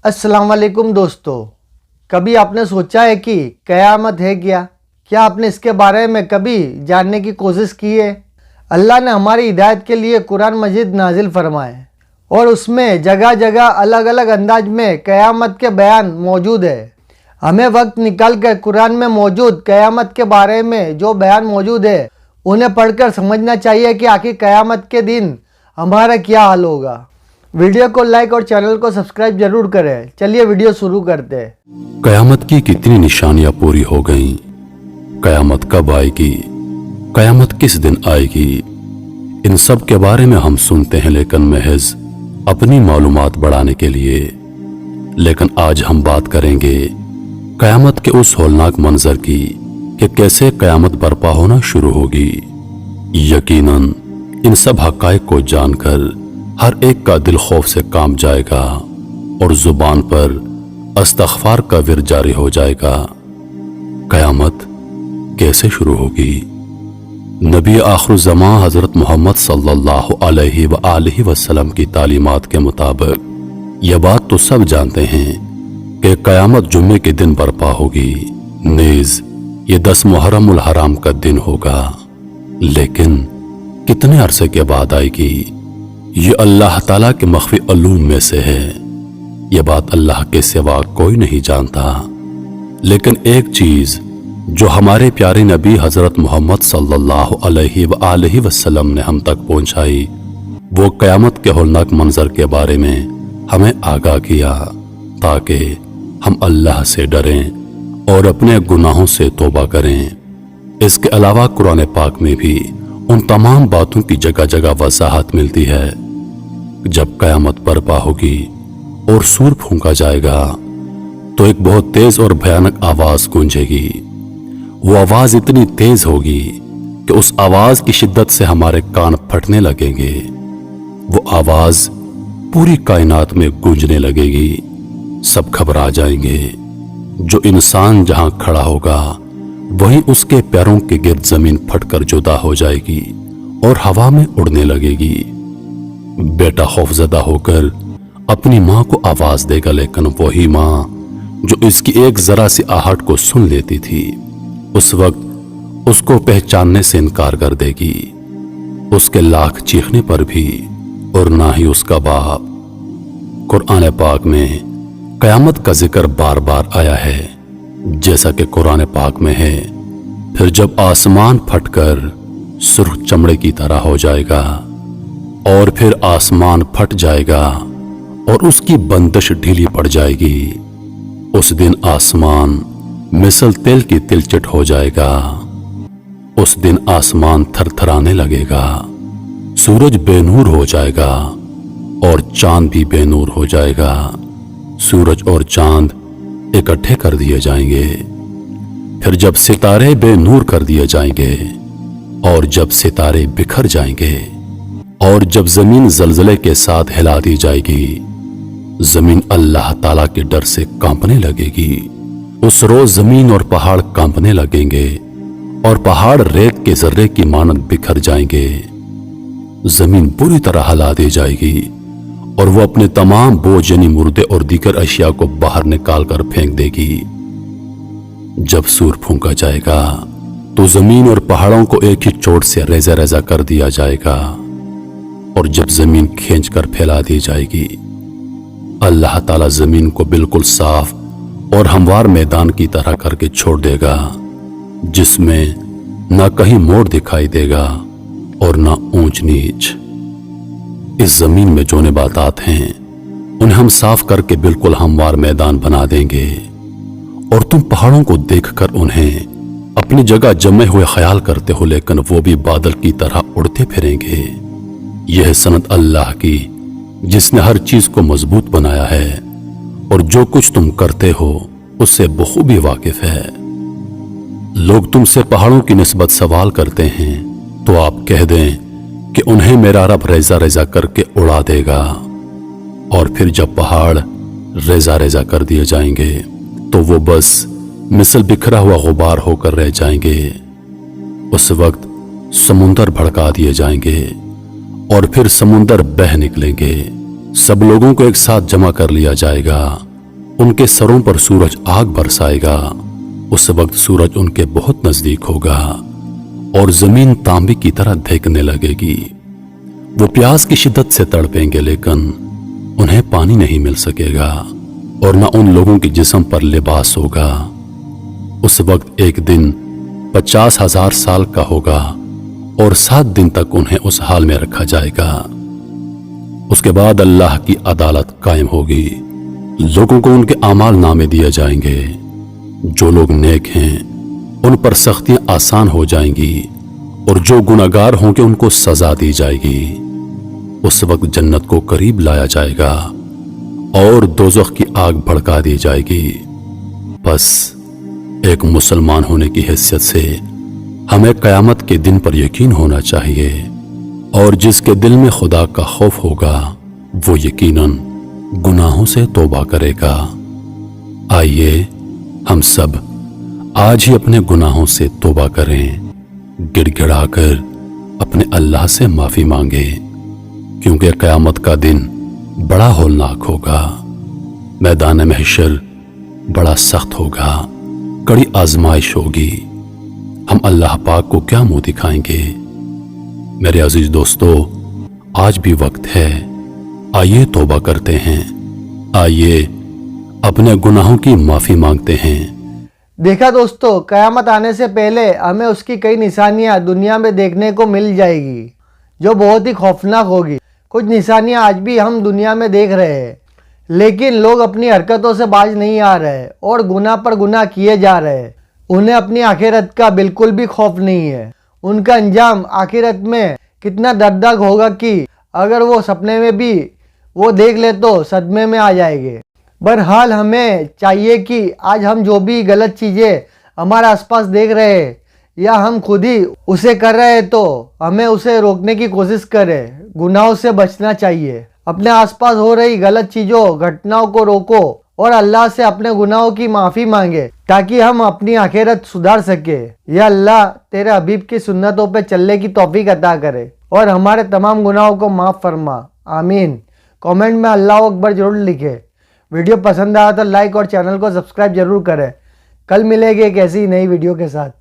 अस्सलाम वालेकुम दोस्तों, कभी आपने सोचा है कि क़यामत है क्या आपने इसके बारे में कभी जानने की कोशिश की है? अल्लाह ने हमारी हिदायत के लिए कुरान मजीद नाजिल फरमाए और उसमें जगह जगह अलग अलग अंदाज में क़यामत के बयान मौजूद है। हमें वक्त निकाल कर कुरान में मौजूद क़यामत के बारे में जो बयान मौजूद है उन्हें पढ़कर समझना चाहिए कि आखिर क़यामत के दिन हमारा क्या हाल होगा। वीडियो को लाइक और चैनल को सब्सक्राइब जरूर करें। चलिए वीडियो शुरू करते हैं। कयामत की कितनी निशानियां पूरी हो गईं। कयामत कब आएगी, कयामत किस दिन आएगी, इन सब के बारे में हम सुनते हैं, लेकिन महज अपनी मालूमात बढ़ाने के लिए। लेकिन आज हम बात करेंगे कयामत के उस होलनाक मंजर की कि कैसे कयामत बर्पा होना शुरू होगी। यकीनन इन सब हकायक को जानकर हर एक का दिल खौफ से कांप जाएगा और जुबान पर अस्तगफार का विर जारी हो जाएगा। कयामत कैसे शुरू होगी? नबी आखिरुज़्ज़मां हजरत मोहम्मद सल्लल्लाहु अलैहि वसल्लम की तालीमात के मुताबिक यह बात तो सब जानते हैं कि कयामत जुम्मे के दिन बर्पा होगी। नेज ये 10 मुहर्रमुल हराम का दिन होगा। लेकिन कितने अरसे के बाद आएगी, ये अल्लाह ताला के मख्फी अलूम में से है। यह बात अल्लाह के सिवा कोई नहीं जानता। लेकिन एक चीज जो हमारे प्यारे नबी हजरत मोहम्मद सल्लल्लाहु अलैहि वसल्लम ने हम तक पहुंचाई, वो कयामत के होलनाक मंजर के बारे में हमें आगाह किया ताकि हम अल्लाह से डरें और अपने गुनाहों से तौबा करें। इसके अलावा कुरान पाक में भी उन तमाम बातों की जगह जगह वजाहत मिलती है। जब कयामत बर्पा होगी और सूर फूंका जाएगा तो एक बहुत तेज और भयानक आवाज गूंजेगी। वो आवाज इतनी तेज होगी कि उस आवाज की शिद्दत से हमारे कान फटने लगेंगे। वो आवाज पूरी कायनात में गूंजने लगेगी। सब घबरा जाएंगे। जो इंसान जहां खड़ा होगा वहीं उसके पैरों के गिर्द जमीन फटकर जुदा हो जाएगी और हवा में उड़ने लगेगी। बेटा खौफजदा होकर अपनी मां को आवाज देगा, लेकिन वही मां जो इसकी एक जरा सी आहट को सुन लेती थी उस वक्त उसको पहचानने से इनकार कर देगी, उसके लाख चीखने पर भी, और ना ही उसका बाप। कुरान पाक में कयामत का जिक्र बार बार आया है, जैसा कि कुरान पाक में है, फिर जब आसमान फटकर सुर्ख चमड़े की तरह हो जाएगा और फिर आसमान फट जाएगा और उसकी बंदिश ढीली पड़ जाएगी, उस दिन आसमान मिसल तेल की तिलचिट हो जाएगा। उस दिन आसमान थरथराने लगेगा, सूरज बेनूर हो जाएगा और चांद भी बेनूर हो जाएगा। सूरज और चांद इकट्ठे कर दिए जाएंगे। फिर जब सितारे बेनूर कर दिए जाएंगे और जब सितारे बिखर जाएंगे और जब जमीन जलजले के साथ हिला दी जाएगी, जमीन अल्लाह ताला के डर से कांपने लगेगी। उस रोज जमीन और पहाड़ कांपने लगेंगे और पहाड़ रेत के जर्रे की मानद बिखर जाएंगे। जमीन पूरी तरह हिला दी जाएगी और वो अपने तमाम बोझ यानी मुर्दे और दीगर अशिया को बाहर निकाल कर फेंक देगी। जब सूर फूंका जाएगा तो जमीन और पहाड़ों को एक ही चोट से रेजा रेजा कर दिया जाएगा और जब जमीन खींच कर फैला दी जाएगी, अल्लाह ताला जमीन को बिल्कुल साफ और हमवार मैदान की तरह करके छोड़ देगा, जिसमें ना कहीं मोड़ दिखाई देगा और ना ऊंच नीच। इस जमीन में जो नबातात हैं उन्हें हम साफ करके बिल्कुल हमवार मैदान बना देंगे और तुम पहाड़ों को देखकर उन्हें अपनी जगह जमे हुए ख्याल करते हो, लेकिन वो भी बादल की तरह उड़ते फिरेंगे। यह सनत अल्लाह की जिसने हर चीज को मजबूत बनाया है और जो कुछ तुम करते हो उससे बखूबी वाकिफ है। लोग तुमसे पहाड़ों की निस्बत सवाल करते हैं तो आप कह दें कि उन्हें मेरा रब रेजा रेजा करके उड़ा देगा, और फिर जब पहाड़ रेजा रेजा कर दिए जाएंगे तो वो बस मिसल बिखरा हुआ गुबार होकर रह जाएंगे। उस वक्त समुंदर भड़का दिए जाएंगे और फिर समुंदर बह निकलेंगे। सब लोगों को एक साथ जमा कर लिया जाएगा ان کے سروں پر سورج آگ برسائے گا۔ اس وقت سورج ان کے بہت نزدیک ہوگا اور زمین تانبے کی طرح دھکنے لگے گی۔ وہ پیاس کی شدت سے تڑپیں گے لیکن انہیں پانی نہیں مل سکے گا اور نہ ان لوگوں کے جسم پر لباس ہوگا۔ اس وقت ایک دن 50,000 سال کا ہوگا اور 7 دن تک انہیں اس حال میں رکھا جائے گا۔ اس کے بعد اللہ کی عدالت قائم ہوگی۔ لوگوں کو ان کے اعمال نامے دیے جائیں گے۔ جو لوگ نیک ہیں ان پر سختیاں آسان ہو جائیں گی اور جو گناہگار ہوں گے ان کو سزا دی جائے گی۔ اس وقت جنت کو قریب لایا جائے گا اور دوزخ کی آگ بھڑکا دی جائے گی۔ بس ایک مسلمان ہونے کی حیثیت سے ہمیں قیامت کے دن پر یقین ہونا چاہیے، اور جس کے دل میں خدا کا خوف ہوگا وہ یقیناً گناہوں سے توبہ کرے گا۔ آئیے ہم سب آج ہی اپنے گناہوں سے توبہ کریں، گڑ گڑا کر اپنے اللہ سے معافی مانگے، کیونکہ قیامت کا دن بڑا ہولناک ہوگا۔ میدان محشر بڑا سخت ہوگا، کڑی آزمائش ہوگی۔ ہم اللہ پاک کو کیا منہ دکھائیں گے؟ میرے عزیز دوستو، آج بھی وقت ہے، آئیے توبہ کرتے ہیں، آئیے اپنے گناہوں کی معافی مانگتے ہیں۔ دیکھا دوستو، قیامت آنے سے پہلے ہمیں اس کی کئی نشانیاں دنیا میں دیکھنے کو مل جائے گی جو بہت ہی خوفناک ہوگی۔ کچھ نشانیاں آج بھی ہم دنیا میں دیکھ رہے ہیں، لیکن لوگ اپنی حرکتوں سے باز نہیں آ رہے اور گناہ پر گناہ کیے جا رہے ہیں۔ انہیں اپنی آخرت کا بالکل بھی خوف نہیں ہے۔ ان کا انجام آخرت میں کتنا دردناک ہوگا کہ اگر وہ سپنے میں بھی وہ دیکھ لے تو صدمے میں آ جائے گے۔ بہرحال ہمیں چاہیے کہ آج ہم جو بھی غلط چیزیں ہمارے آس پاس دیکھ رہے ہیں یا ہم خود ہی اسے کر رہے ہیں تو ہمیں اسے روکنے کی کوشش کریں۔ گناہوں سے بچنا چاہیے، اپنے آس پاس ہو رہی غلط چیزوں گھٹناؤں کو روکو اور اللہ سے اپنے گناہوں کی معافی مانگے تاکہ ہم اپنی آخرت سدھار سکے۔ یا اللہ تیرے حبیب کی سنتوں پہ چلنے کی توفیق عطا کرے اور ہمارے تمام گناہوں کو معاف فرما، آمین۔ کامنٹ میں اللہ اکبر ضرور لکھے۔ ویڈیو پسند آیا تو لائک اور چینل کو سبسکرائب ضرور کریں۔ کل ملے گی ایک ایسی نئی ویڈیو کے ساتھ۔